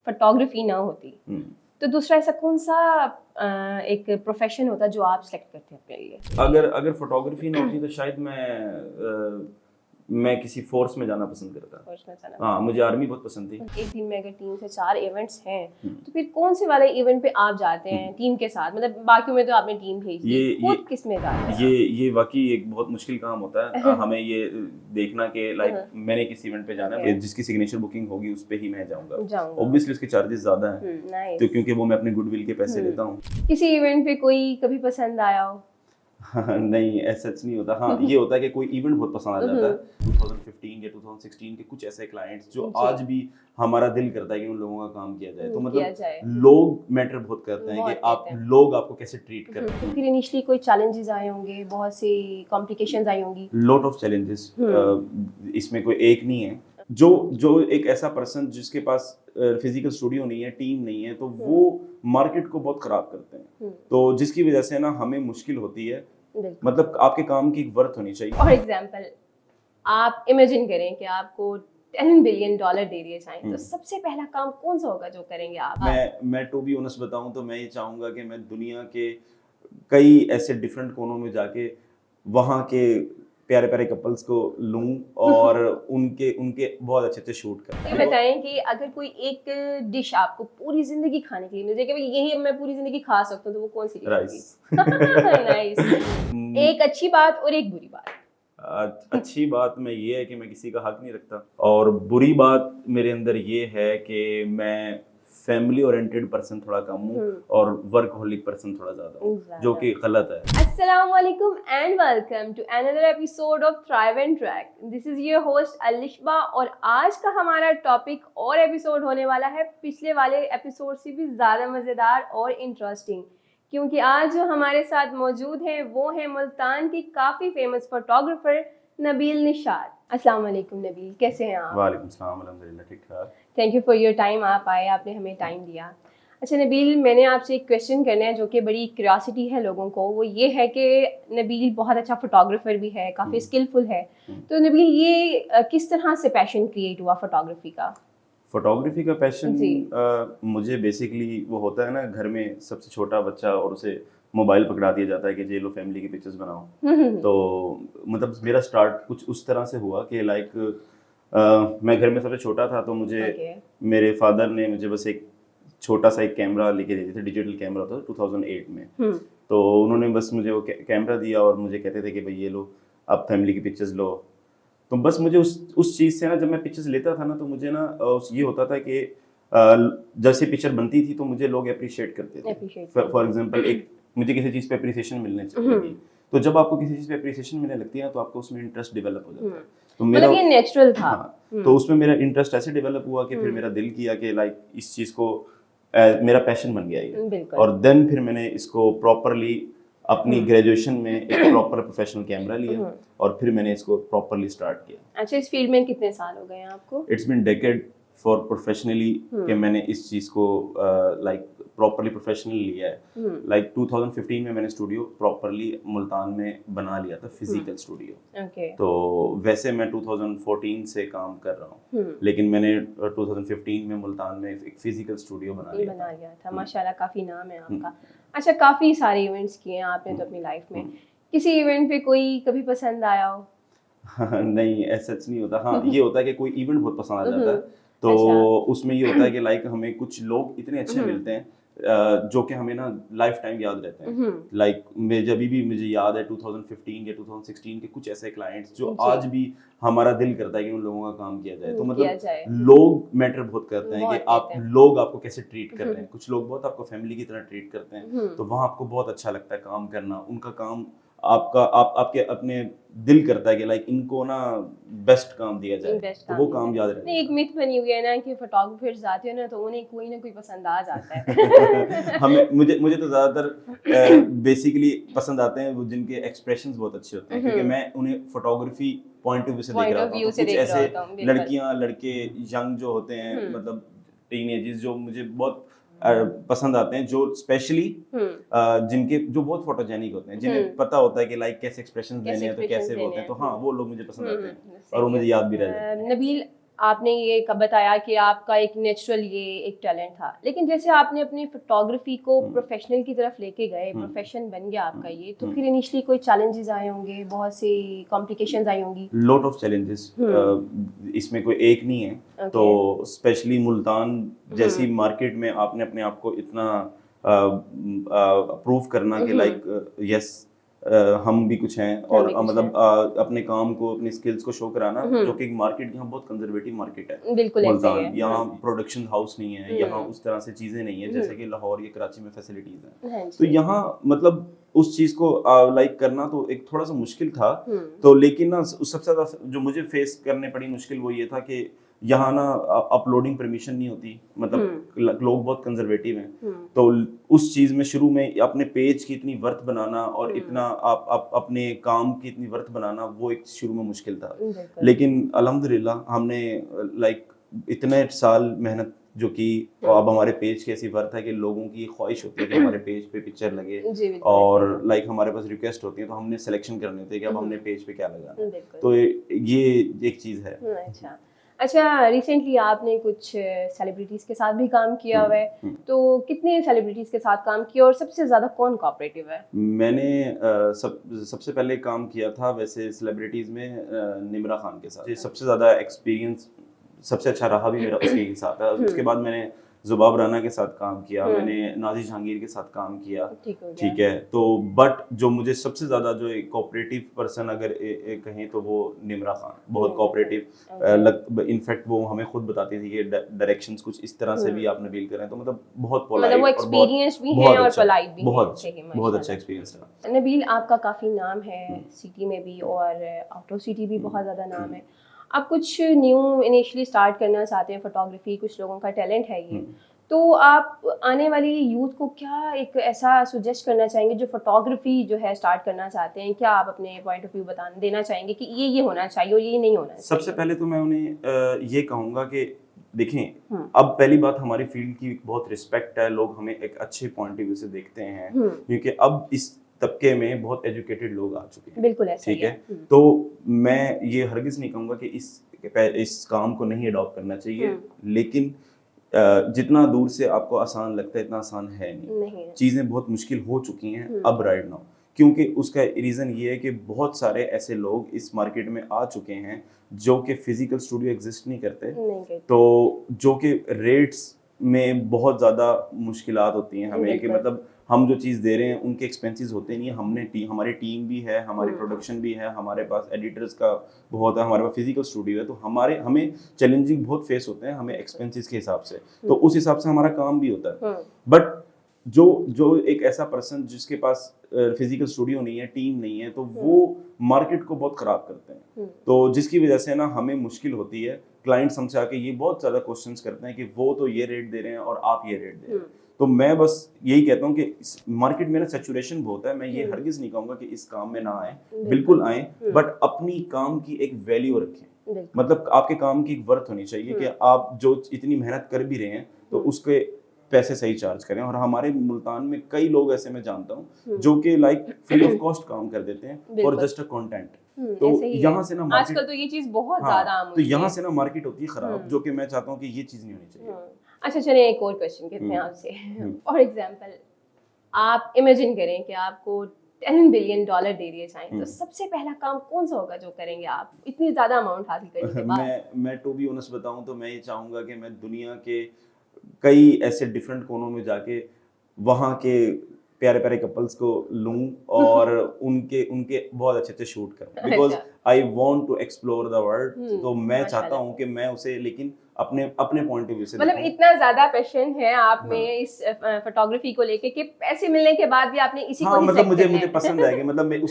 Photography ना होती तो दूसरा ऐसा कौन सा एक प्रोफेशन होता जो आप सेलेक्ट करते हैं अपने लिए? अगर फोटोग्राफी ना होती तो शायद मैं किसी फोर्स में जाना पसंद करता। कोर्स में जाना। हाँ, मुझे आर्मी बहुत पसंद थी। एक दिन में अगर 3 से 4 इवेंट्स हैं तो फिर कौन से वाले इवेंट पे आप जाते हैं टीम के साथ? मतलब बाकियों में तो आपने टीम भेज दी, खुद किस में जाते हैं? ये वाकई एक बहुत मुश्किल काम होता है। हमें ये देखना कि लाइक मैंने किस इवेंट पे जाना है, जिसकी सिग्नेचर बुकिंग होगी उस पे ही मैं जाऊंगा। ऑब्वियसली उसके चार्जेस ज्यादा हैं तो क्योंकि वो मैं अपने गुडविल के पैसे लेता हूँ। किसी इवेंट पे कोई कभी पसंद आया हो? नहीं, ऐसा नहीं होता। हाँ, ये होता है कि कोई इवेंट बहुत पसंद आ जाता है। 2015 या 2016 के कुछ ऐसे क्लाइंट्स जो आज भी हमारा दिल करता है कि उन लोगों का काम किया जाए। तो मतलब लोग मैटर बहुत करते हैं कि लोग आपको कैसे ट्रीट करते हैं। तो फिर इनिशियली कोई चैलेंजेस आए होंगे, बहुत सी कॉम्प्लिकेशंस आई होंगी? लॉट ऑफ चैलेंजेस, इसमें कोई एक नहीं है। जो एक ऐसा पर्सन जिसके पास फिजिकल स्टूडियो नहीं है, टीम नहीं है, तो वो मार्केट को बहुत खराब करते हैं। तो जिसकी वजह से ना हमें मुश्किल होती है। मतलब आपके काम की वर्थ होनी चाहिए। फॉर एग्जांपल आप इमेजिन करें कि आपको $10 बिलियन दे दिए जाएं तो सबसे पहला काम कौन सा होगा जो करेंगे आप? मैं टू बी ऑनेस्ट बताऊं तो मैं ये चाहूंगा कि मैं दुनिया के कई ऐसे डिफरेंट कोनों में जाके वहां के प्यारे प्यारे कपल्स को लूं और उनके बहुत अच्छे से शूट करूं। ये बताएं कि अगर कोई एक डिश आपको पूरी जिंदगी खाने के लिए मिल जाए कि यही मैं पूरी जिंदगी खा सकता हूं तो वो कौन सी डिश होगी? नाइस। एक अच्छी बात और एक बुरी बात। अच्छी बात में ये है कि मैं किसी का हक नहीं रखता और बुरी बात मेरे अंदर ये है कि मैं फैमिली ओरिएंटेड पर्सन थोड़ा कम हूँ और वर्कहोलिक पर्सन थोड़ा ज्यादा हूँ, जो कि गलत है। अस्सलाम वालेकुम and welcome to another episode of thrive and track. This is your host Alishba और आज का हमारा टॉपिक और एपिसोड होने वाला है पिछले वाले एपिसोड से भी ज़्यादा मज़ेदार और इंटरेस्टिंग, क्योंकि आज जो हमारे साथ मौजूद हैं वो है मुल्तान की काफ़ी फेमस फोटोग्राफर नबील निशात। अस्सलाम वालेकुम नबील, कैसे हैं आप? वालेकुम सलाम, अल्हम्दुलिल्लाह ठीक ठाक। Thank you for your time, आप आए, आपने हमें टाइम दिया। अच्छा नबील, मैंने आपसे एक क्वेश्चन करना है जो कि बड़ी क्यूरियोसिटी है लोगों को। वो ये है कि नबील बहुत अच्छा फोटोग्राफर भी है, काफ़ी स्किलफुल है, तो नबील ये किस तरह से पैशन क्रिएट हुआ फोटोग्राफी का? फोटोग्राफी का पैशन मुझे बेसिकली वो होता है ना, घर में सबसे छोटा बच्चा और उसे मोबाइल पकड़ा दिया जाता है कि ये लो फैमिली की पिक्चर्स बनाओ। तो मतलब मेरा स्टार्ट कुछ उस तरह से हुआ कि लाइक मैं घर में सबसे छोटा था तो मुझे मेरे फादर ने मुझे बस एक छोटा सा एक कैमरा लेके दे दिया था, डिजिटल कैमरा था 2008 में। तो उन्होंने बस मुझे वो कैमरा दिया और मुझे कहते थे कि भाई ये लो, आप फैमिली की पिक्चर्स लो। तो बस मुझे उस चीज़ से ना, जब मैं पिक्चर्स लेता था ना तो मुझे ना ये होता था कि जैसे पिक्चर बनती थी तो मुझे लोग अप्रिशिएट करते थे। फॉर एग्जांपल एक मुझे किसी चीज़ पे अप्रिसिएशन मिलने चाहिए, तो जब आपको किसी चीज़ पे अप्रिसिएशन मिलने लगती है ना तो आपको उसमें इंटरेस्ट डेवलप हो जाता है। तो मेरा ये नेचुरल था। तो उसमें मेरा इंटरेस्ट ऐसे डेवलप हुआ कि फिर मेरा दिल किया कि लाइक इस चीज़ को मेरा पैशन बन गया ये। और देन फिर मैंने इसको प्रॉपरली अपनी ग्रेजुएशन में एक प्रॉपर प्रोफेशनल कैमरा लिया और फिर मैंने इसको प्रॉपरली स्टार्ट किया। अच्छा, इस फील्ड में कितने साल हो गए आपको? It's been decade for professionally कि मैंने इस चीज़ को लाइक प्रॉपरली प्रोफेशनली लिया है। लाइक 2015 में मैंने स्टूडियो प्रॉपरली मुल्तान में बना लिया था, फिजिकल स्टूडियो। तो वैसे मैं 2014 से काम कर रहा हूँ, लेकिन मैंने 2015 में मुल्तान में एक फिजिकल स्टूडियो बना लिया था। माशाल्लाह, काफ़ी नाम है आपका। अच्छा, काफ़ी सारे इवेंट्स किए हैं आपने तो अपनी लाइफ में, किसी इवेंट पे कोई कभी पसंद आया हो? नहीं, ऐसा नहीं होता। हाँ, ये होता है कि कोई इवेंट बहुत पसंद आ जाता है तो उसमें ये होता है कि लाइक हमें कुछ लोग इतने अच्छे मिलते हैं जो कि हमें ना लाइफ टाइम याद रहते हैं। लाइक जब भी मुझे याद है 2015 या 2016 के कुछ ऐसे क्लाइंट्स जो आज भी हमारा दिल करता है कि उन लोगों का काम किया जाए। तो मतलब लोग मैटर बहुत करते हैं कि लोग आपको कैसे ट्रीट कर रहे हैं। कुछ लोग बहुत आपको फैमिली की तरह ट्रीट करते हैं, तो वहाँ आपको बहुत अच्छा लगता है काम करना। उनका काम आपके अपने दिल करता है कि लाइक इनको ना बेस्ट काम दिया जाए, तो वो काम याद रहता है। एक मिथ बनी हुई है ना कि फोटोग्राफर्स आते हैं ना तो उन्हें कोई ना कोई पसंद आ जाता है। मुझे तो ज्यादातर बेसिकली पसंद आते हैं वो जिनके एक्सप्रेशंस बहुत अच्छे होते हैं, क्योंकि मैं उन्हें फोटोग्राफी पॉइंट ऑफ व्यू से देख रहा हूँ। कुछ ऐसे लड़कियां लड़के यंग जो होते हैं, मतलब टीनेजर्स, जो मुझे बहुत पसंद आते हैं, जो स्पेशली जिनके जो बहुत फोटोजेनिक होते हैं, जिन्हें पता होता है कि लाइक कैसे एक्सप्रेशंस देने हैं तो कैसे होते हैं, तो हाँ वो लोग मुझे पसंद आते हैं और वो मुझे याद भी रह जाते हैं। नबील, आपने ये कब बताया कि आपका एक नेचुरल ये एक टैलेंट था, लेकिन जैसे आपने अपनी फोटोग्राफी को प्रोफेशनल की तरफ लेके गए, प्रोफेशन बन गया आपका ये, तो फिर इनिशियली कोई चैलेंजेस आए होंगे, बहुत सी कॉम्प्लिकेशंस आई होंगी? लॉट ऑफ चैलेंजेस, इसमें कोई एक नहीं है। तो स्पेशली मुल्तान जैसी मार्केट में आपने अपने आप को इतना प्रूव करना कि लाइक यस हम भी कुछ हैं, और मतलब अपने काम को, अपनी स्किल्स को शो कराना, जो कि मार्केट यहाँ बहुत कंजर्वेटिव मार्केट है मुल्तान। यहाँ प्रोडक्शन हाउस नहीं है, यहाँ उस तरह से चीजें नहीं है जैसे कि लाहौर या कराची में फैसिलिटीज हैं। तो यहाँ मतलब उस चीज को लाइक करना तो एक थोड़ा सा मुश्किल था। तो लेकिन ना सबसे ज्यादा जो मुझे फेस करने पड़ी मुश्किल वो ये था कि यहाँ ना अपलोडिंग परमिशन नहीं होती, मतलब लोग बहुत कंजर्वेटिव हैं। तो उस चीज में शुरू में अपने पेज की इतनी वर्थ बनाना और इतना आप अपने काम की इतनी वर्थ बनाना, वो एक शुरू में मुश्किल था। लेकिन अल्हम्दुलिल्लाह हमने लाइक इतने साल मेहनत जो की, अब हमारे पेज की ऐसी वर्थ है कि लोगों की ख्वाहिश होती है कि हमारे पेज पे पिक्चर लगे, और लाइक हमारे पास रिक्वेस्ट होती है, तो हमने सिलेक्शन करने होते हैं कि अब हमने पेज पे क्या लगाना। तो ये एक चीज है। अच्छा, रिसेंटली आपने कुछ सेलिब्रिटीज के साथ भी काम किया हुआ है, तो कितने सेलिब्रिटीज के साथ काम किया और सबसे ज्यादा कौन कोऑपरेटिव है? मैंने सबसे पहले काम किया था वैसे सेलिब्रिटीज में निम्रा खान के साथ। सबसे ज्यादा एक्सपीरियंस सबसे अच्छा रहा भी मेरा उसके साथ है। उसके बाद मैंने जुबाब राना के साथ काम किया, मैंने नाजी जहांगीर के साथ काम किया, ठीक है। तो बट जो मुझे सबसे ज्यादा जो एक कोऑपरेटिव पर्सन अगर कहें तो वो निम्रा खान, बहुत कोऑपरेटिव। इनफैक्ट वो हमें खुद बताती थी कि डायरेक्शंस कुछ इस तरह से भी आपने डील करें, तो मतलब बहुत पोलाइट, मतलब वो एक्सपीरियंस भी है और पोलाइट भी है। बहुत अच्छा एक्सपीरियंस था। नबील, आपका काफी नाम है सिटी में भी और आउट ऑफ सिटी भी बहुत ज्यादा नाम है। आप कुछ न्यू इनिशियली स्टार्ट करना चाहते हैं फोटोग्राफी, कुछ लोगों का टैलेंट है ये, तो आप आने वाली यूथ को क्या एक ऐसा सजेस्ट करना चाहेंगे जो फोटोग्राफी जो है स्टार्ट करना चाहते हैं? क्या आप अपने पॉइंट ऑफ व्यू देना चाहेंगे कि ये होना चाहिए और ये नहीं होना चाहिए? सबसे पहले तो मैं उन्हें ये कहूँगा कि देखें, अब पहली बात हमारी फील्ड की बहुत रिस्पेक्ट है, लोग हमें एक अच्छे पॉइंट ऑफ व्यू से देखते हैं, क्योंकि अब इस तबके में बहुत एजुकेटेड लोग आ चुके हैं। बिल्कुल ऐसा ठीक है। तो मैं ये हरगिज नहीं कहूँगा कि इस काम को नहीं अडॉप्ट करना चाहिए, लेकिन जितना दूर से आपको आसान लगता है इतना आसान है नहीं। चीज़ें बहुत मुश्किल हो चुकी हैं अब राइट नाउ, क्योंकि उसका रीज़न ये है कि बहुत सारे ऐसे लोग इस मार्केट में आ चुके हैं जो कि फिजिकल स्टूडियो एग्जिस्ट नहीं करते, तो जो कि रेट्स में बहुत ज़्यादा मुश्किलात होती हैं हमें, कि मतलब हम जो चीज़ दे रहे हैं उनके एक्सपेंसेस होते नहीं हैं। हमारी टीम भी है, हमारी प्रोडक्शन भी है, हमारे पास एडिटर्स का बहुत है, हमारे पास फिजिकल स्टूडियो है, तो हमें चैलेंजिंग बहुत फेस होते हैं हमें एक्सपेंसेस के हिसाब से, तो उस हिसाब से हमारा काम भी होता है। बट जो एक ऐसा पर्सन जिसके पास फिजिकल स्टूडियो नहीं है, टीम नहीं है, तो वो मार्केट को बहुत खराब करते हैं, तो जिसकी वजह से ना हमें मुश्किल होती है। क्लाइंट्स हमसे आके ये बहुत ज़्यादा क्वेश्चंस करते हैं कि वो तो ये रेट दे रहे हैं और आप ये रेट दे रहे हैं। तो मैं बस यही कहता हूँ कि इस मार्केट में ना सैचुरेशन बहुत है। मैं ये हरगिज नहीं कहूँगा कि इस काम में ना आए, बिल्कुल आए, बट अपनी काम की एक वैल्यू रखें। मतलब आपके काम की एक वर्थ होनी चाहिए कि आप जो इतनी मेहनत कर भी रहे हैं तो उसके पैसे सही चार्ज करें। और हमारे मुल्तान में कई लोग ऐसे मैं जानता हूँ जो कि लाइक फ्री ऑफ कॉस्ट काम कर देते हैं फॉर जस्ट अ कंटेंट। तो यहाँ से ना मार्केट, आजकल तो ये चीज बहुत ज्यादा आम तो यहाँ से ना मार्केट होती है खराब, जो कि मैं चाहता हूँ कि ये चीज नहीं होनी चाहिए। अच्छा, चलिए एक और क्वेश्चन करते हैं आपसे। फॉर एग्जांपल, आप इमेजिन करें कि आपको $10 बिलियन दे दिए जाएं, तो सबसे पहला काम कौन सा होगा जो करेंगे आप इतनी ज्यादा अमाउंट हासिल करने के बाद? मैं टू बी ऑनेस्ट बताऊं तो मैं ये चाहूंगा कि मैं दुनिया के कई ऐसे डिफरेंट कोनों में जाके वहाँ के प्यारे प्यारे कपल्स को लूं और उनके बहुत अच्छे से शूट करूं, because I want to explore the world. तो मैं चाहता हूं कि मैं उसे लेकिन अपने पॉइंट ऑफ व्यू से, मतलब इतना ज्यादा पैशन है आप में इस फोटोग्राफी को लेके कि पैसे मिलने के बाद भी आपने इसी को ही मतलब मुझे पसंद है कि मतलब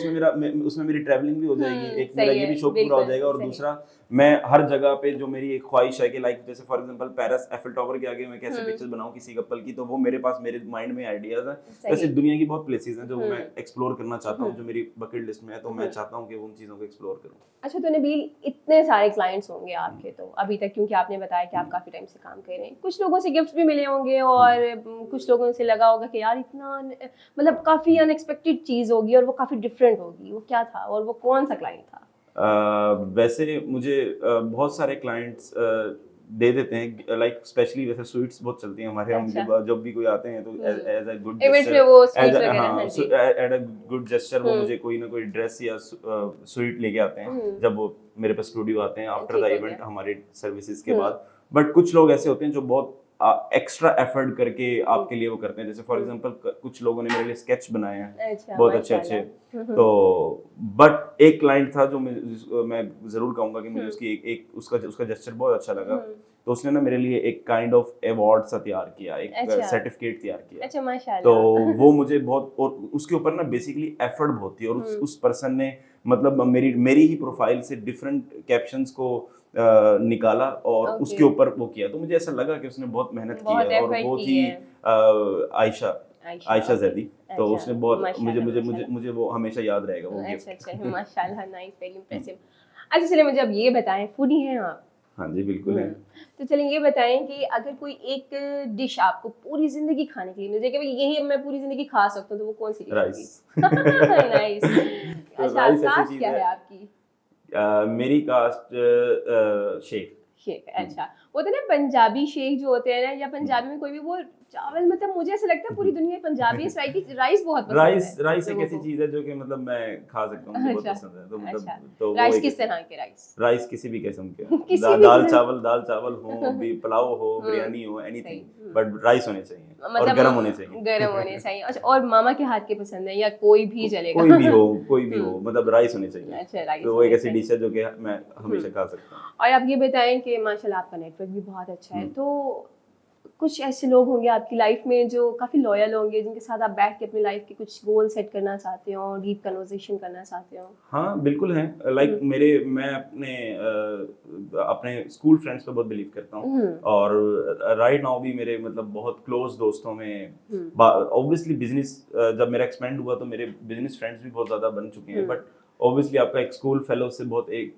उसमें मेरी ट्रैवलिंग भी हो जाएगी, एक मेरा ये भी शौक पूरा हो जाएगा, और दूसरा मैं हर जगह पे जो मेरी एक ख्वाहिश है कि लाइक जैसे for example Paris Eiffel tower के आगे मैं कैसे पिक्चर्स बनाऊं किसी कपल की, तो वो मेरे पास मेरे माइंड में आइडियाज हैं। वैसे दुनिया की बहुत प्लेसेस हैं जो मैं एक्सप्लोर करना चाहता हूं, जो मेरी बकेट लिस्ट में है, तो मैं चाहता हूं कि उन चीजों को एक्सप्लोर करूं। अच्छा, तो नबील, इतने सारे क्लाइंट्स होंगे आपके तो अभी तक, क्योंकि आपने बताया कि आप काफी टाइम से काम कर रहे हैं, कुछ लोगों से गिफ्ट भी मिले होंगे और कुछ लोगों से लगा होगा कि यार इतना मतलब काफी अनएक्सपेक्टेड चीज होगी और वो काफी डिफरेंट होगी, वो क्या था और वो कौन सा क्लाइंट था? वैसे मुझे बहुत सारे क्लाइंट्स दे देते हैं, लाइक स्पेशली वैसे स्वीट्स बहुत चलती हैं हमारे यहाँ, अच्छा। जब भी कोई आते हैं तो एज अ गुड इवेंट्स में वो स्वीट्स एज वगैरह, हाँ हाँ जी। एट अ गुड जेस्चर वो मुझे कोई ना कोई ड्रेस या स्वीट लेके आते हैं जब वो मेरे पास स्टूडियो आते हैं आफ्टर ठीक द हो इवेंट गया। हमारे सर्विसेज के बाद। बट कुछ लोग ऐसे होते हैं जो बहुत एक्स्ट्रा एफर्ट करके आपके लिए वो करते हैं, जैसे फॉर एग्जांपल कुछ लोगों ने मेरे लिए स्केच बनाए हैं अच्छा, बहुत अच्छे अच्छे। तो बट एक क्लाइंट था जो मैं जरूर कहूंगा कि मुझे उसकी एक उसका जेस्चर बहुत अच्छा लगा। तो उसने ना मेरे लिए एक काइंड ऑफ अवार्ड सा तैयार किया, एक अच्छा। सर्टिफिकेट तैयार किया। अच्छा, माशाल्लाह। तो वो मुझे बहुत, और उसके ऊपर ना बेसिकली एफर्ट बहुत थी, और उस पर्सन ने मतलब मेरी ही प्रोफाइल से डिफरेंट कैप्शंस को निकाला और ओके। उसके ऊपर वो किया। तो मुझे ऐसा लगा कि उसने बहुत मेहनत की बहुत है, और एफर्ट वो की थी है। आयशा जैदी। तो अच्छा, उसने बहुत माशाल्लाह, मुझे माशाल्लाह। वो हमेशा याद रहेगा वो अच्छा गिफ्ट। अच्छा, माशाल्लाह, नाइस, वेरी इंप्रेसिव। अच्छा चलिए, मुझे अब ये बताएं, फूडी हैं आप? हाँ जी बिल्कुल है। तो चलिए ये बताएं कि अगर कोई एक डिश आपको पूरी जिंदगी खाने के लिए मिल जाए कि भाई यही मैं पूरी जिंदगी खा सकता हूँ, तो वो कौन सी डिश होगी? राइस। नाइस। तो अच्छा, राइस ऐसी कास्ट चीज क्या है। है आपकी? मेरी कास्ट शेख। शेख, अच्छा। वो तो ना पंजाबी शेख जो होते हैं ना, या पंजाबी में कोई भी वो चावल, मतलब मुझे ऐसा लगता है पूरी दुनिया में पंजाबी राइस बहुत पसंद है राइस एक लोगों ऐसी को। चीज है जो कि मतलब मैं खा सकता हूँ, मुझे बहुत अच्छा, पसंद है। तो अच्छा। मतलब तो वो राइस एक किस तरह के राइस? राइस किसी भी किस्म के, किसी भी दाल किस्म? चावल हो, भी पुलाव हो, बिरयानी हो, सही। एनीथिंग, बट राइस होने चाहिए और मतलब गर्म होने चाहिए। गर्म होने चाहिए। अच्छा, और मामा के हाथ के पसंद है या कोई भी चलेगा? कोई भी हो, मतलब राइस होने चाहिए। अच्छा, राइस तो वो एक होने ऐसी चाहिए। डिश है जो कि मैं हमेशा खा सकता हूँ। और आप ये बताएं कि माशाल्लाह आपका नेटवर्क भी बहुत अच्छा है, तो कुछ ऐसे लोग होंगे आपकी लाइफ में जो काफ़ी लॉयल होंगे, जिनके साथ आप बैठ के अपनी लाइफ के कुछ गोल सेट करना चाहते हो, डीप कन्वर्सेशन करना चाहते हो? हाँ बिल्कुल है। लाइक मैं अपने स्कूल फ्रेंड्स पे बहुत बिलीव करता हूँ, और राइट नाउ भी मेरे मतलब बहुत क्लोज दोस्तों में ऑब्वियसली बिजनेस जब मेरा एक्सपेंड हुआ तो मेरे बिजनेस फ्रेंड्स भी बहुत ज़्यादा बन चुके हैं। बट ऑब्वियसली आपका एक स्कूल फेलो से बहुत एक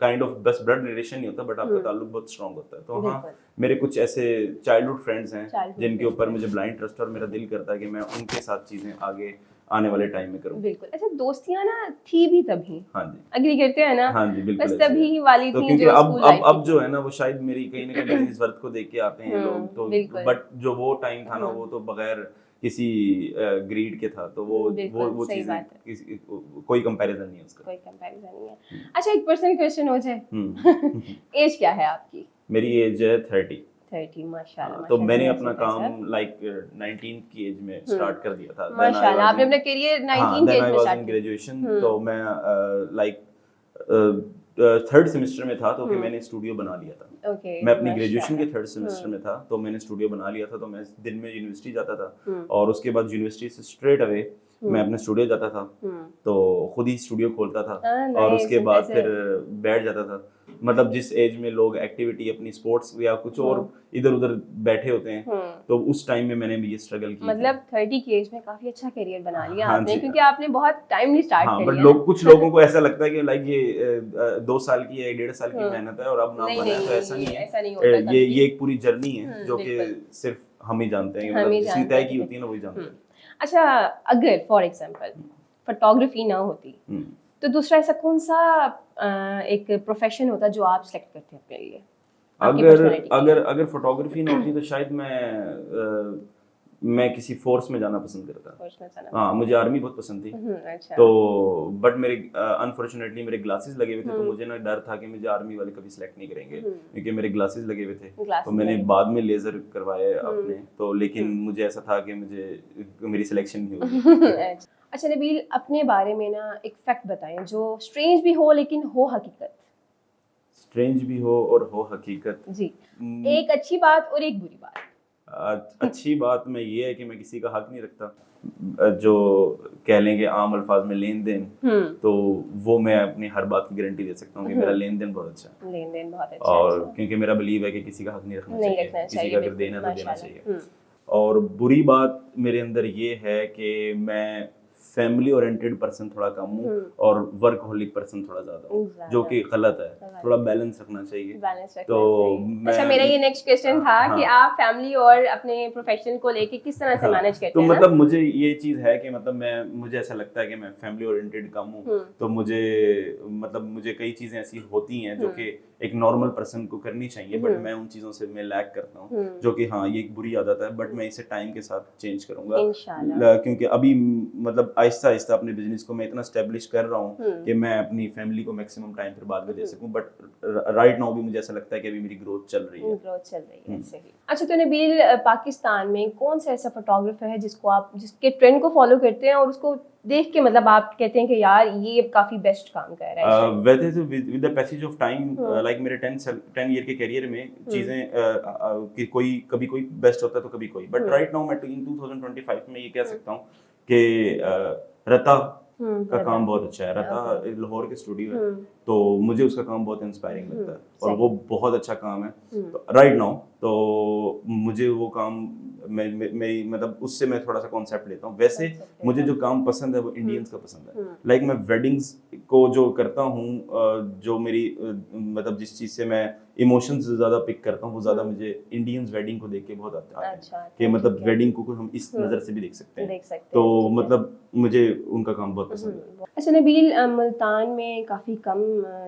काइंड ऑफ बस ब्लड रिलेशन नहीं होता, बट आपका ताल्लुक बहुत स्ट्रांग होता है। तो हाँ, मेरे कुछ ऐसे चाइल्डहुड फ्रेंड्स हैं जिनके ऊपर मुझे ब्लाइंड ट्रस्ट, और मेरा दिल करता है कि मैं उनके साथ चीज़ें आगे आने वाले टाइम में करूँ। बिल्कुल। अच्छा, दोस्तियां ना थी भी तभी, हाँ जी, एग्री करते हैं ना? हाँ जी बिल्कुल बस ऐसे तभी है। ही वाली तो थी क्योंकि जो स्कूल लाइफ अब जो है ना वो शायद मेरी कहीं ना कहीं बिजनेस वर्थ को देख के आते हैं लोग, तो बिल्कुल। बट जो वो टाइम था ना वो तो बगैर किसी ग्रीड के था, तो वो सही चीज़ें बात है। कोई कंपैरिजन नहीं है उसका। कोई कंपैरिजन नहीं है। अच्छा, एक पर्सनल क्वेश्चन हो जाए। हम्म। एज क्या है आपकी? मेरी एज है 30। 30, माशाल्लाह, तो माशाल्लाह, मैंने नाइस, अपना इम्प्रेसिव। काम लाइक 19 की एज में स्टार्ट कर दिया था। माशाल्लाह, आपने अपना करियर 19 की एज में स्टार्ट इन किया। ग्रेजुएशन। तो मैं लाइक थर्ड सेमेस्टर में था तो कि मैंने स्टूडियो बना लिया था। ओके, मैं अपनी ग्रेजुएशन के माशाल्लाह। थर्ड सेमेस्टर में था तो मैंने स्टूडियो बना लिया था। तो मैं दिन में यूनिवर्सिटी जाता था, और उसके बाद यूनिवर्सिटी से स्ट्रेट अवे मैं अपने स्टूडियो जाता था। तो खुद ही स्टूडियो खोलता था, और नाइस, उसके बाद फिर इम्प्रेसिव। बैठ जाता था। मतलब जिस एज में लोग एक्टिविटी अपनी स्पोर्ट्स या कुछ और इधर उधर बैठे होते हैं, तो उस टाइम में मैंने भी ये स्ट्रगल की। मतलब 30 की एज में काफी अच्छा करियर बना लिया हाँ आपने, जी, क्योंकि आपने बहुत टाइमली स्टार्ट हाँ, कर बट लिया कुछ लोगों को ऐसा लगता है कि लाइक ये 2 साल की है, 1.5 साल की मेहनत है और अब नाम नहीं बना है, तो नहीं, ऐसा नहीं है। ऐसा नहीं होता कभी भी। ये एक पूरी जर्नी है जो कि बिल्कुल। सिर्फ हम ही जानते हैं, हम मतलब ही जिसने जानते तय हैं की कि होती है ना वही जानते हैं। अच्छा, अगर फॉर एग्जांपल फोटोग्राफी ना होती तो दूसरा ऐसा कौन सा एक प्रोफेशन होता जो आप सेलेक्ट करते हैं अपने लिए, आपकी पर्सनालिटी के लिए? अगर फोटोग्राफी ना होती तो शायद मैं किसी फोर्स में जाना पसंद करता। फोर्स में जाना हाँ, मुझे आर्मी बहुत पसंद थी। अच्छा। तो बट मेरे अनफॉर्चुनेटली मेरे ग्लासेस लगे हुए थे, तो मुझे ना डर था कि मुझे आर्मी वाले कभी सिलेक्ट नहीं करेंगे, क्योंकि मेरे ग्लासेस लगे हुए थे। तो मैंने बाद में लेजर करवाए अपने, तो लेकिन मुझे ऐसा था कि मेरी सिलेक्शन नहीं हुई। अच्छा नबील, अपने बारे में ना एक फैक्ट बताएं जो स्ट्रेंज भी हो लेकिन हो हकीकत। स्ट्रेंज भी हो और हो हकीकत जी, एक अच्छी बात और एक बुरी बात। अच्छी बात में ये है कि मैं किसी का हक नहीं रखता, जो कह लेंगे आम अल्फाज में लेन देन, तो वो मैं अपनी हर बात की गारंटी दे सकता हूँ कि मेरा लेन देन बहुत अच्छा है। लेन देन बहुत अच्छा और है। क्योंकि मेरा बिलीव है कि किसी का हक नहीं रखना चाहिए, किसी का अगर देना तो देना चाहिए। माशाल्लाह। और बुरी बात मेरे अंदर ये है कि मैं फैमिली ओरिएंटेड पर्सन थोड़ा कम हूँ और वर्कहोलिक पर्सन थोड़ा ज्यादा हूँ, जो कि गलत है। थोड़ा बैलेंस रखना चाहिए। तो अच्छा, मेरा ये नेक्स्ट क्वेश्चन था कि आप फैमिली और अपने प्रोफेशन को लेके किस तरह से मैनेज करते तो हैं? मतलब मुझे ये चीज है कि मतलब मुझे ऐसा लगता है कि मैं फैमिली ओरिएंटेड कम हूँ, तो मुझे कई चीजें ऐसी होती हैं जो कि एक नॉर्मल पर्सन को करनी चाहिए, बट मैं उन चीजों से मैं लैक करता हूँ, जो कि हाँ ये एक बुरी आदत है, बट मैं इसे टाइम के साथ चेंज करूंगा क्योंकि अभी मतलब आहिस्ता आहिस्ता अपने बिजनेस को मैं इतना स्टेब्लिश कर रहा हूँ कि मैं अपनी फैमिली को मैक्सिमम टाइम फिर बाद में दे सकूं, बट राइट नाउ भी मुझे ऐसा लगता है कि अभी मेरी ग्रोथ चल रही है। सही। अच्छा, तो नबील, पाकिस्तान में कौन सा ऐसा फोटोग्राफर है जिसके ट्रेंड को फॉलो करते हैं और उसको देख के मतलब आप कहते हैं कि यार ये काफी बेस्ट काम कर रहा है? वैसे तो with the passage of time, like मेरे 10 ईयर के करियर में चीजें कि कभी कोई बेस्ट होता है तो कभी कोई, बट राइट नाउ मैं इन 2025 में ये कह सकता हूँ कि रता का काम बहुत अच्छा है। रता लाहौर के स्टूडियो है, तो मुझे उसका काम बहुत इंस्पायरिंग लगता है और वो बहुत अच्छा काम है। तो राइट नाउ तो मुझे वो काम मेरी मतलब उससे मैं थोड़ा सा कॉन्सेप्ट लेता हूँ। वैसे मुझे जो काम पसंद है वो इंडियंस का पसंद है। लाइक मैं वेडिंग्स को जो करता हूँ, जो मेरी मतलब जिस चीज से मैं इमोशंस ज्यादा पिक करता हूँ, वो ज्यादा मुझे इंडियंस वेडिंग को देख के बहुत आता है कि मतलब वेडिंग को हम इस नजर से भी देख सकते हैं, तो मतलब मुझे उनका काम बहुत पसंद है। अच्छा नबील, मुल्तान में काफ़ी कम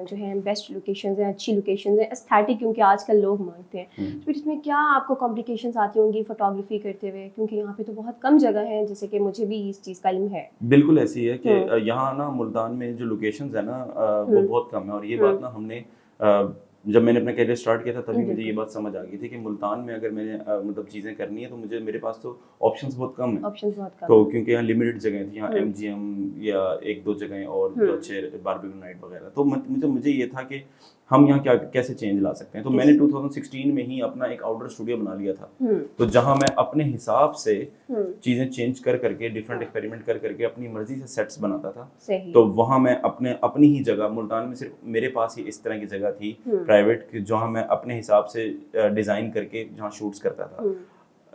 जो है बेस्ट लोकेशंस हैं, अच्छी लोकेशंस हैं, एस्थेटिक क्योंकि आजकल लोग मांगते हैं, तो इसमें क्या आपको कॉम्प्लिकेशंस आती होंगी फोटोग्राफी करते हुए, क्योंकि यहाँ पे तो बहुत कम जगह है, जैसे कि मुझे भी इस चीज़ का इल्म है। बिल्कुल ऐसी है कि यहाँ ना मुल्तान में जो लोकेशंस है ना वो बहुत कम है, और ये बात ना हमने जब मैंने अपना करियर स्टार्ट किया था तभी मुझे ये बात समझ आ गई थी कि मुल्तान में अगर मैंने मतलब चीज़ें करनी है तो मेरे पास तो ऑप्शंस बहुत कम है। तो क्योंकि यहाँ लिमिटेड जगह थी, यहाँ MGM या एक दो जगह और जो अच्छे बारबेक्यू नाइट वगैरह, तो मुझे ये था कि हम यहाँ कैसे चेंज ला सकते हैं। तो मैंने 2016 में ही अपना एक आउटडोर स्टूडियो बना लिया था, तो जहाँ मैं अपने हिसाब से चीजें चेंज कर करके डिफरेंट एक्सपेरिमेंट कर करके अपनी मर्जी से सेट्स बनाता था। तो वहाँ मैं अपनी ही जगह, मुल्तान में सिर्फ मेरे पास ही इस तरह की जगह थी प्राइवेट, जहाँ मैं अपने हिसाब से डिजाइन करके जहाँ शूट्स करता था।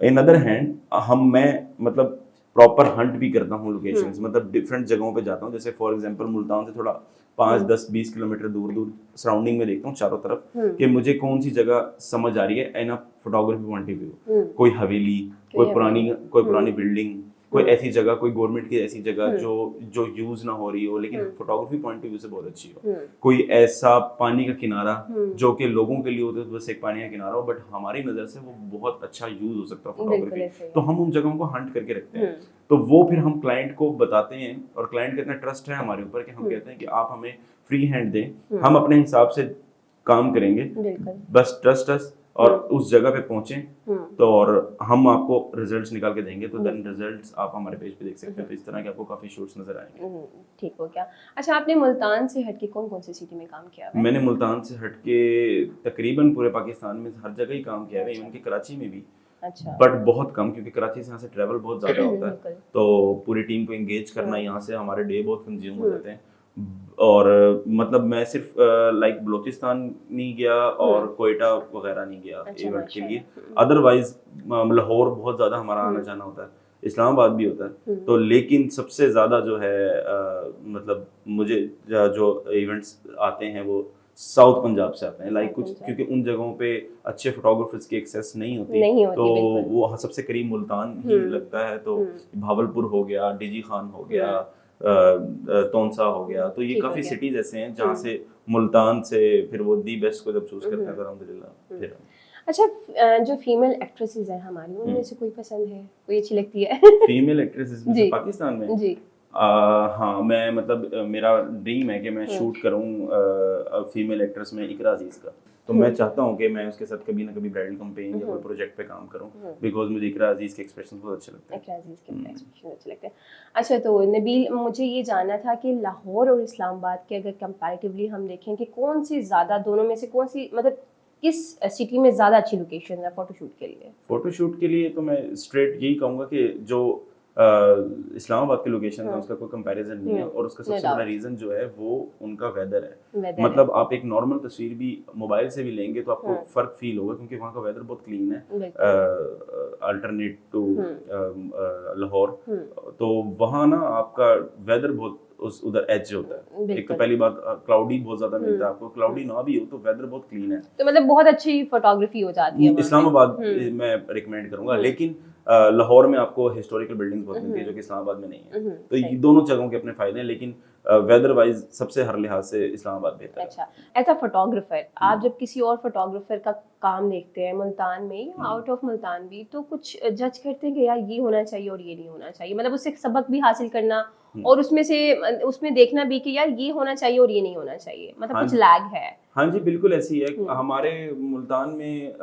इन अदर हैंड मैं मतलब प्रॉपर हंट भी करता हूँ लोकेशंस, मतलब डिफरेंट जगहों पे जाता हूँ। जैसे फॉर एग्जांपल मुल्तान से थोड़ा 5-10-20 किलोमीटर दूर सराउंडिंग में देखता हूँ चारों तरफ कि मुझे कौन सी जगह समझ आ रही है in a photography point of view. कोई हवेली, कोई पुरानी बिल्डिंग, कोई ऐसी जगह, कोई गवर्नमेंट की ऐसी जगह जो यूज ना हो रही हो लेकिन फोटोग्राफी पॉइंट ऑफ व्यू से बहुत अच्छी हो। कोई ऐसा पानी का किनारा जो कि लोगों के लिए होता है बस एक पानी का किनारा हो, बट हमारी नजर से वो बहुत अच्छा यूज हो सकता है फोटोग्राफी, तो हम उन जगहों को हंट करके रखते हैं। तो वो फिर हम क्लाइंट को बताते हैं, और क्लाइंट का इतना ट्रस्ट है हमारे ऊपर कि हम कहते हैं कि आप हमें फ्री हैंड दें, हम अपने हिसाब से काम करेंगे, बस ट्रस्ट अस, और उस जगह पे पहुंचे तो और हम आपको रिजल्ट्स निकाल के देंगे। तो देन रिजल्ट्स आप हमारे पेज पे देख सकते हैं। तो इस तरह के आपको काफी शूट्स नजर आएंगे। ठीक हो गया। अच्छा, आपने मुल्तान से हटके कौन कौन सी सिटी में काम किया है? मैंने मुल्तान से हटके तकरीबन पूरे पाकिस्तान में हर जगह ही काम किया है, इवन कि कराची में भी। अच्छा। बट बहुत कम, क्योंकि कराची से यहाँ से ट्रैवल बहुत ज़्यादा होता है, तो पूरी टीम को एंगेज करना यहाँ से हमारे डे बहुत कंज्यूम हो जाते हैं। और मतलब मैं सिर्फ लाइक बलूचिस्तान नहीं गया और कोयटा वगैरह नहीं गया इवेंट के लिए, अदरवाइज लाहौर बहुत ज़्यादा हमारा आना जाना होता है, इस्लामाबाद भी होता है। तो लेकिन सबसे ज़्यादा जो है मतलब मुझे जो इवेंट्स आते हैं वो साउथ पंजाब से आते हैं, लाइक कुछ क्योंकि उन जगहों पे अच्छे फोटोग्राफर्स की एक्सेस नहीं होती तो वो सबसे करीब मुल्तान ही लगता है। तो भावलपुर हो गया, डीजी खान हो गया, तोनसा हो गया, तो ये काफी सिटीज ऐसे हैं जहाँ से मुल्तान से फिर वो दी बेस्ट को जब चूज करते हैं तो अल्हम्दुलिल्लाह फिर। अच्छा, जो फीमेल एक्ट्रेसेस हैं हमारी, उनमें से कोई पसंद है, कोई अच्छी लगती है? फीमेल एक्ट्रेसेस पाकिस्तान में जी हाँ, मैं मतलब मेरा ड्रीम है कि मैं शूट करूँ फीमेल एक्ट्रेस में इकरा अजीज का। तो मैं चाहता हूँ कि मैं उसके साथ कभी ना कभी ब्राइडल कैंपेन या कोई प्रोजेक्ट पे काम करूँ, बिकॉज मुझे इकरा अजीज के एक्सप्रेशन बहुत अच्छे लगते हैं। इकरा अजीज के एक्सप्रेशन अच्छे लगते हैं। अच्छा, तो नबील, मुझे ये जानना था कि लाहौर और इस्लामाबाद के अगर कंपैरेटिवली हम देखें कि कौन सी ज़्यादा, दोनों में से कौन सी मतलब किस सिटी में ज़्यादा अच्छी लोकेशन है फोटोशूट के लिए? फोटोशूट के लिए तो मैं स्ट्रेट यही कहूँगा कि जो इस्लामाबाद की लोकेशन है उसका कोई कंपैरिजन नहीं है, और उसका सबसे बड़ा रीजन जो है वो उनका वेदर है। मतलब आप एक नॉर्मल तस्वीर भी मोबाइल से भी लेंगे तो आपको फर्क फील होगा, क्योंकि वहाँ का वेदर बहुत क्लीन है, अल्टरनेट टू लाहौर, तो वहाँ ना आपका वेदर बहुत उधर एज होता है। एक तो पहली बात क्लाउडी बहुत ज्यादा मिलता है आपको, क्लाउडी ना भी हो तो वेदर बहुत क्लीन है, तो मतलब बहुत अच्छी फोटोग्राफी हो जाती है। इस्लामाबाद मैं रिकमेंड करूंगा, लेकिन लाहौर में आपको हिस्टोरिकल बिल्डिंग्स बहुत मिलती है जो कि इस्लामाबाद में नहीं है। तो ये दोनों जगहों के अपने फायदे हैं, लेकिन वेदर वाइज सबसे हर लिहाज से इस्लामाबाद बेहतर है। अच्छा, एज अ फोटोग्राफर आप जब किसी और फोटोग्राफर का काम देखते हैं मुल्तान में या आउट ऑफ मुल्तान भी, तो कुछ जज करते हैं कि यार ये होना चाहिए और ये नहीं होना चाहिए, मतलब उससे सबक भी हासिल करना और उसमें देखना भी कि यार ये होना चाहिए और ये नहीं होना चाहिए, मतलब कुछ लैग है? हाँ जी, बिल्कुल ऐसी है। हमारे मुल्तान में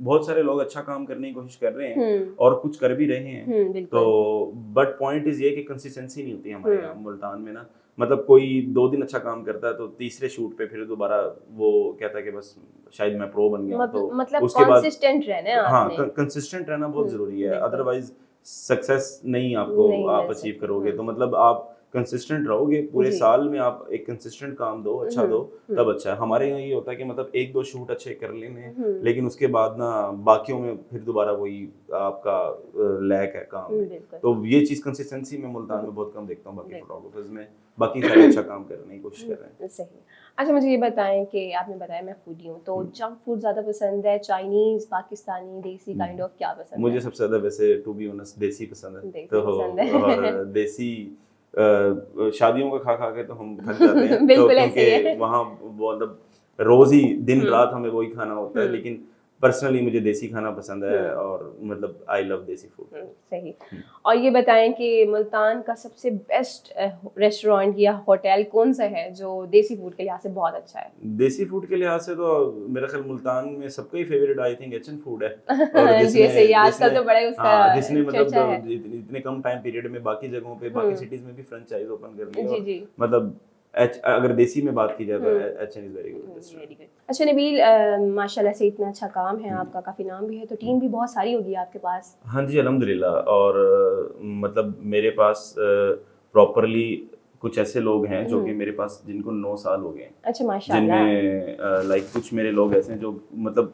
बहुत सारे लोग अच्छा काम करने की कोशिश कर रहे हैं और कुछ कर भी रहे हैं, तो बट पॉइंट इज ये कि कंसिस्टेंसी नहीं होती हमारे यहाँ मुल्तान में ना। मतलब कोई 2 दिन अच्छा काम करता है तो तीसरे शूट पे फिर दोबारा वो कहता है कि बस शायद मैं प्रो बन गया, तो मतलब उसके बाद कंसिस्टेंट रहना है। हाँ, कंसिस्टेंट रहना बहुत जरूरी है, अदरवाइज सक्सेस नहीं आपको आप अचीव करोगे। तो मतलब आप कंसिस्टेंट रहोगे पूरे साल में, आप एक कंसिस्टेंट काम दो, अच्छा दो, तब अच्छा है। हमारे यहाँ ये होता है कि मतलब 1-2 शूट अच्छे कर लेने, लेकिन उसके बाद ना बाकियों में फिर दोबारा वही आपका लैक है काम में। तो ये चीज कंसिस्टेंसी में मुल्तान में बहुत कम देखता हूँ, बाकी फोटोग्राफर्स में बाकी सारे अच्छा काम करने की कोशिश कर रहे हैं। सही। अच्छा, मुझे ये बताएं कि आपने बताया मैं फूडी हूँ, तो जंक फूड ज्यादा पसंद है, चाइनीज, पाकिस्तानी, देसी काइंड ऑफ, क्या पसंद है? मुझे सबसे ज्यादा वैसे टू बी ऑनेस्ट देसी पसंद है। तो और देसी शादियों का खा खा के तो हम थक जाते हैं तो क्योंकि वहाँ मतलब रोज ही दिन रात हमें वही खाना होता है, लेकिन पर्सनली मुझे देसी खाना पसंद है और मतलब आई लव देसी फूड। सही। और ये बताएं कि मुल्तान का सबसे बेस्ट रेस्टोरेंट या होटल कौन सा है जो देसी फूड के लिहाज से बहुत अच्छा है? देसी फूड के लिहाज से तो मेरा ख्याल मुल्तान में सबका ही फेवरेट आई थिंक एचएन फूड है, और आजकल तो बड़ा उसका जिसने मतलब इतने कम टाइम पीरियड में बाकी जगहों पे बाकी सिटीज में भी फ्रेंचाइज ओपन कर ली, मतलब अगर देसी में बात की जाए तो एचएन इज वेरी गुड। अच्छा नबील, माशाल्लाह से इतना अच्छा काम है आपका, काफी नाम भी है, तो टीम भी बहुत सारी होगी आपके पास? हाँ जी, अल्हम्दुलिल्लाह। और मतलब मेरे पास प्रॉपरली कुछ ऐसे लोग हैं जो कि मेरे पास जिनको 9 साल हो गए हैं। अच्छा, माशाल्लाह। जिनमें लाइक कुछ मेरे लोग ऐसे हैं जो मतलब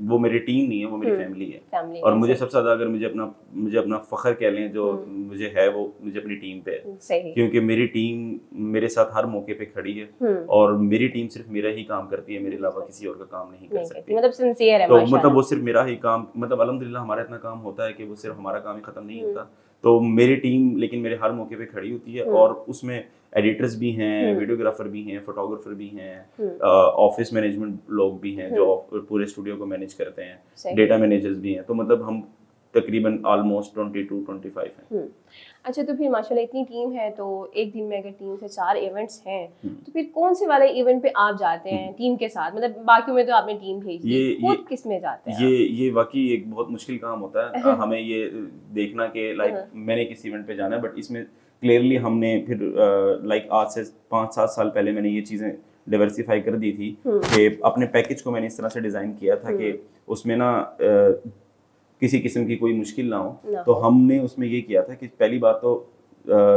वो मेरी टीम नहीं है, वो मेरी फैमिली है। और मुझे सबसे ज्यादा अगर मुझे अपना फख्र कह लें जो मुझे है, वो मुझे अपनी टीम पे है, क्योंकि मेरी टीम मेरे साथ हर मौके पे खड़ी है और मेरी टीम सिर्फ मेरा ही काम करती है, मेरे अलावा किसी और का काम नहीं कर सकती। मतलब सिंसियर है, तो मतलब वो सिर्फ मेरा ही काम, मतलब अल्हम्दुलिल्लाह हमारा इतना काम होता है कि वो सिर्फ हमारा काम ही खत्म नहीं होता। तो मेरी टीम लेकिन मेरे हर मौके पे खड़ी होती है, और उसमें एडिटर्स भी हैं, वीडियोग्राफर भी हैं, फोटोग्राफर भी हैं, ऑफिस मैनेजमेंट लोग भी हैं जो पूरे स्टूडियो को मैनेज करते हैं, डेटा मैनेजर्स भी हैं। तो मतलब हम तकरीबन ऑलमोस्ट 22-25 हैं। अच्छा, तो फिर माशाल्लाह इतनी टीम है, तो एक दिन में अगर 3 से 4 इवेंट्स हैं, तो फिर कौन से वाले इवेंट पे आप जाते हैं टीम के साथ? मतलब बाकियों में तो आपने टीम भेजी है, खुद किस में जाते हैं? ये वाकई एक बहुत मुश्किल काम होता है हमें ये देखना कि लाइक मैंने किस इवेंट पे जाना है, बट इसमें क्लियरली हमने फिर लाइक आज से 5-7 साल पहले मैंने ये चीज़ें डाइवर्सिफाई कर दी थी कि अपने पैकेज को मैंने इस तरह से डिज़ाइन किया था कि उसमें ना किसी किस्म की कोई मुश्किल ना हो। तो हमने उसमें ये किया था कि पहली बात तो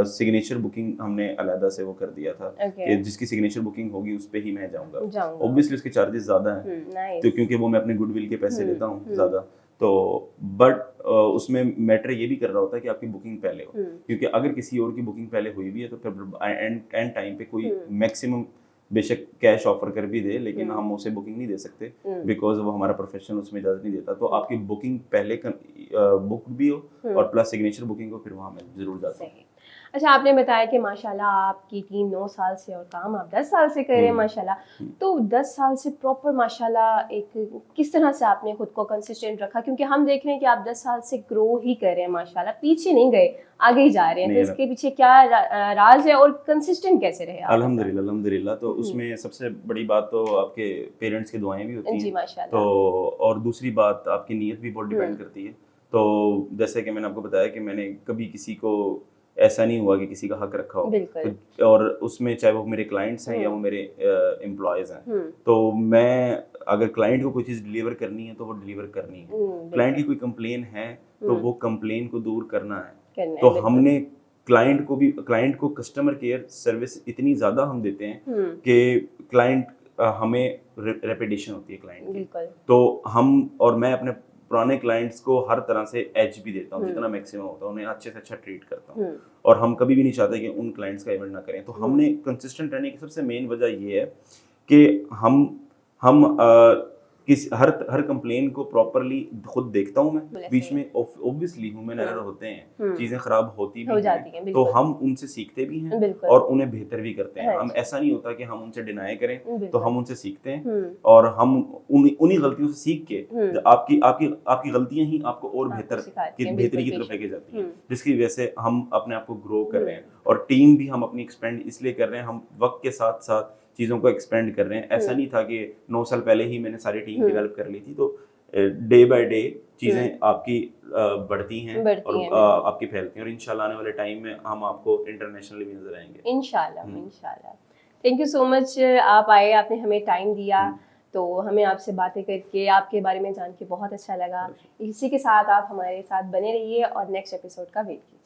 सिग्नेचर बुकिंग हमने अलग से वो कर दिया था कि जिसकी सिग्नेचर बुकिंग होगी उस पे ही मैं जाऊंगा। ऑब्वियसली उसके चार्जेस ज़्यादा हैं, तो क्योंकि वो मैं अपने गुडविल के पैसे लेता हूँ ज़्यादा, तो बट उसमें मैटर ये भी कर रहा होता है कि आपकी बुकिंग पहले हो, क्योंकि अगर किसी और की बुकिंग पहले हुई भी है तो फिर एंड टाइम पे कोई मैक्सिमम बेशक कैश ऑफर कर भी दे, लेकिन हम उसे बुकिंग नहीं दे सकते बिकॉज वो हमारा प्रोफेशन उसमें इजाजत नहीं देता। तो आपकी बुकिंग पहले बुक भी हो और प्लस सिग्नेचर बुकिंग हो, फिर वहाँ मैं जरूर जाता हूँ। अच्छा, आपने बताया कि माशाल्लाह आपकी टीम 9 साल से और काम आप 10 साल से कर रहे हैं माशाल्लाह, तो 10 साल से प्रॉपर माशाल्लाह एक किस तरह से आपने खुद को कंसिस्टेंट रखा? क्योंकि हम देख रहे हैं कि आप 10 साल से ग्रो ही कर रहे हैं माशाल्लाह, पीछे नहीं गए, आगे ही जा रहे हैं। तो इसके पीछे क्या राज है और कंसिस्टेंट कैसे रहे आप? अल्हम्दुलिल्लाह। तो उसमें सबसे बड़ी बात तो आपके पेरेंट्स की दुआएं भी होती हैं जी माशाल्लाह। तो और दूसरी बात आपकी नीयत भी बहुत डिपेंड करती है। तो जैसे कि मैंने आपको बताया कि मैंने कभी किसी को ऐसा नहीं हुआ कि किसी का हक रखा हो, तो और उसमें चाहे वो मेरे क्लाइंट्स हैं या वो मेरे एम्प्लॉयज़ हैं, तो मैं अगर क्लाइंट को कोई चीज़ डिलीवर करनी है तो वो डिलीवर करनी है। क्लाइंट की कोई कंप्लेन है तो वो कंप्लेन को दूर करना है। तो हमने क्लाइंट को कस्टमर केयर सर्विस इतनी ज़्यादा हम देते हैं कि क्लाइंट हमें रेपुटेशन होती है क्लाइंट की। तो हम और मैं अपने पुराने क्लाइंट्स को हर तरह से एज भी देता हूँ, जितना मैक्सिमम होता है उन्हें अच्छे से अच्छा ट्रीट करता हूँ, और हम कभी भी नहीं चाहते कि उन क्लाइंट्स का इवेंट ना करें। तो हमने कंसिस्टेंट रहने की सबसे मेन वजह ये है कि हम हर कंप्लेन को प्रॉपरली खुद देखता हूँ मैं, बीच में ऑब्वियसली ह्यूमन एरर होते हैं, चीजें खराब होती भी हैं, तो हम उनसे सीखते भी हैं और उन्हें बेहतर भी करते हैं। हम ऐसा नहीं होता कि हम उनसे डिनाई करें, तो हम उनसे सीखते हैं और हम उन्हीं गलतियों से सीख के आपकी आपकी आपकी गलतियां ही आपको और बेहतरी की तरफ लेके जाती हैं, जिसकी वजह से हम अपने आप को ग्रो कर रहे हैं। और टीम भी हम अपनी एक्सपेंड इसलिए कर रहे हैं, हम वक्त के साथ साथ चीज़ों को एक्सपेंड कर रहे हैं। ऐसा नहीं था कि 9 साल पहले ही मैंने सारी टीम डेवलप कर ली थी। तो डे बाय डे चीज़ें आपकी बढ़ती हैं और आपकी फैलती हैं, और इंशाल्लाह आने वाले टाइम में हम आपको इंटरनेशनली भी नजर आएंगे इंशाल्लाह। थैंक यू सो मच, आप आए, आपने हमें टाइम दिया, तो हमें आपसे बातें करके आपके बारे में जान के बहुत अच्छा लगा। इसी के साथ आप हमारे साथ बने रहिए और नेक्स्ट एपिसोड का वेट कीजिए।